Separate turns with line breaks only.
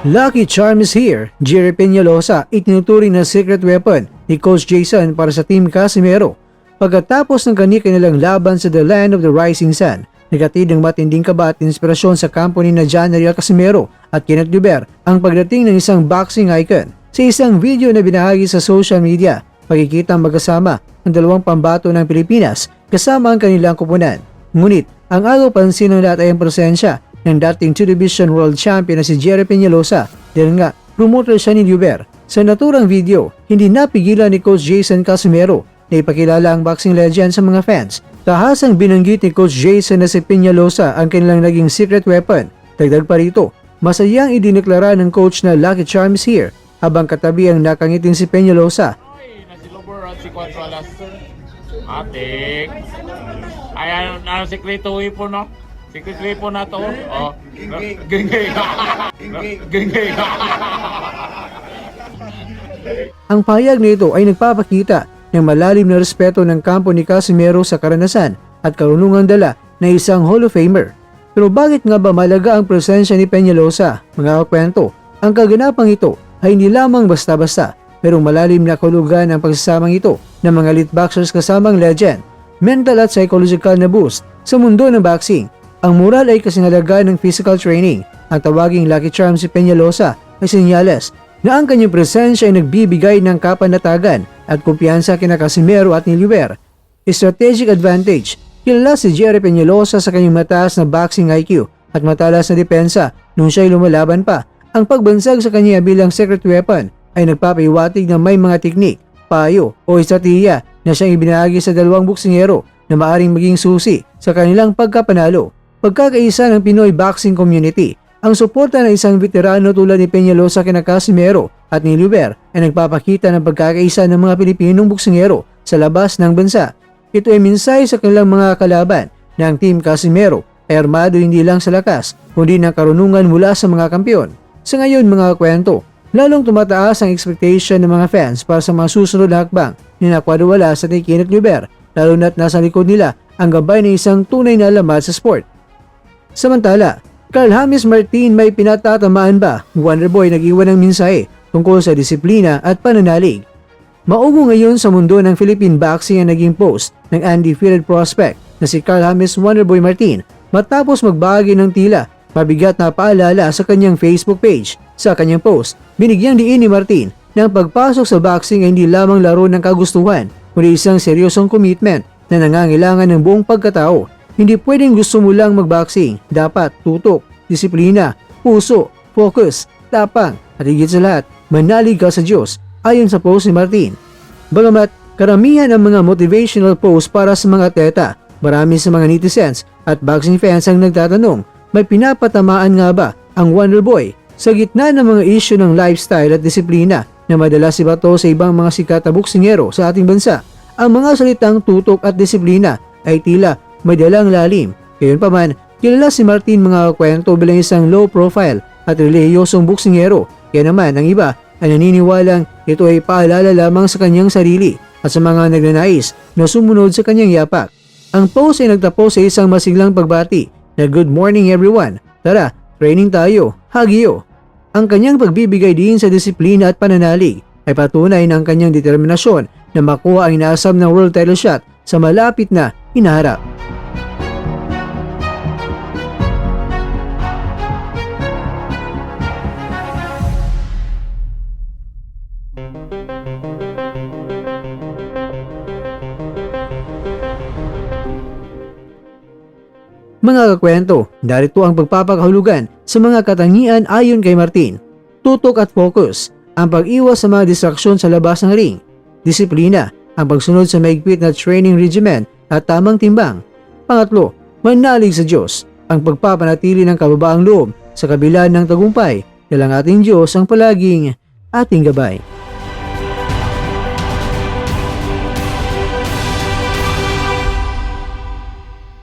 Lucky Charm is here. Jerry Peñalosa itinuturing na secret weapon ni Coach Jason para sa Team Casimero. Pagkatapos ng kanilang laban sa The Land of the Rising Sun, nagatid ng matinding kaba at inspirasyon sa kampo ni Jana Riel Casimero at Kenneth Duber ang pagdating ng isang boxing icon. Sa isang video na binahagi sa social media, makikita magkasama ang dalawang pambato ng Pilipinas kasama ang kanilang kupunan. Ngunit ang agaw pansin ng lahat ay ang presensya ng dating 2 Division World Champion na si Jerry Peñalosa dahil nga promoter siya ni Duber. Sa naturang video, hindi napigilan ni Coach Jason Casimero na ipakilala ang boxing legend sa mga fans. Tahasang binanggit ni Coach Jason na si Peñalosa ang kanilang naging secret weapon. Dagdag pa rito, masayang idineklara ng coach na Lucky Charm is here habang katabi ang nakangiting si Peñalosa.
Si Quatro Alas Atik. Ay, ano sekreto po, no? Secret po na to. Oh. Gengay. Gengay.
Ang pahayag nito ay nagpapakita ng malalim na respeto ng kampo ni Casimero sa karanasan at karunungang dala na isang Hall of Famer. Pero bakit nga ba malaga ang presensya ni Peñalosa? Mga kakwento, ang kaganapang ito ay hindi lamang basta-basta, pero malalim na kahulugan ang pagsasamang ito ng mga elite boxers kasamang legend, mental at psychological na boost sa mundo ng boxing. Ang moral ay kasinalaga ng physical training. Ang tawaging Lucky Charm si Peñalosa ay senyales na ang kanyang presensya ay nagbibigay ng kapanatagan at kumpiyansa kina Casimero at ni Duber. Strategic advantage. Kilala si Jerry Peñalosa sa kanyang mataas na boxing IQ at matalas na depensa nung siya'y lumalaban pa. Ang pagbansag sa kanya bilang secret weapon ay nagpapahiwatig na may mga teknik, payo o estratehiya na siyang ibinahagi sa dalawang boksingero na maaring maging susi sa kanilang pagkapanalo. Pagkakaisa ng Pinoy boxing community, ang suporta ng isang veterano tulad ni Peñalosa kina Casimero at ni Duber ay nagpapakita ng pagkakaisa ng mga Pilipinong boksingero sa labas ng bansa. Ito ay mensahe sa kanilang mga kalaban na ang Team Casimero ay armado hindi lang sa lakas kundi ng karunungan mula sa mga kampiyon. Sa ngayon mga kwento, lalong tumataas ang expectation ng mga fans para sa mga susunod na hakbang ni Nakwadwala sa ni Kenneth Duber, lalo na't nasa likod nila ang gabay ng isang tunay na alamat sa sport. Samantala, Carl James Martin may pinatatamaan ba? Wonderboy nag-iwan ng mensahe tungkol sa disiplina at pananalig. Maugo ngayon sa mundo ng Philippine boxing ang naging post ng undefeated prospect na si Carl James Wonderboy Martin matapos magbahagi ng tila mabigat na paalala sa kanyang Facebook page. Sa kanyang post, binigyang diin ni Martin na ang pagpasok sa boxing ay hindi lamang laro ng kagustuhan kundi isang seryosong commitment na nangangailangan ng buong pagkatao. Hindi pwedeng gusto mo lang magboxing, dapat tutok, disiplina, puso, focus, tapang, at higit sa lahat, manalig ka sa Diyos, ayon sa post ni Martin. Bagamat karamihan ang mga motivational post para sa mga atleta, marami sa mga netizens at boxing fans ang nagtatanong, may pinapatamaan nga ba ang Wonderboy sa gitna ng mga issue ng lifestyle at disiplina na madalas ibato sa ibang mga sikat na boksingero sa ating bansa? Ang mga salitang tutok at disiplina ay tila may dalang lalim. Gayunpaman, kilala si Martin mga kwento bilang isang low profile at relihiyosong boksingero. Kaya naman ang iba ay naniniwalang ito ay paalala lamang sa kanyang sarili at sa mga nagnanais na sumunod sa kanyang yapak. Ang post ay nagtapos sa isang masiglang pagbati na good morning everyone. Tara, training tayo, hagyo. Ang kanyang pagbibigay din sa disiplina at pananalig ay patunay ng kanyang determinasyon na makuha ang inaasam na world title shot sa malapit na hinaharap. Mga kakwento, narito ang pagpapakahulugan sa mga katangian ayon kay Martin. Tutok at focus, ang pag-iwas sa mga distraksyon sa labas ng ring. Disiplina, ang pagsunod sa maigpit na training regimen at tamang timbang. Pangatlo, manalig sa Diyos, ang pagpapanatili ng kababaang loob sa kabila ng tagumpay dahil ang ating Diyos ang palaging ating gabay.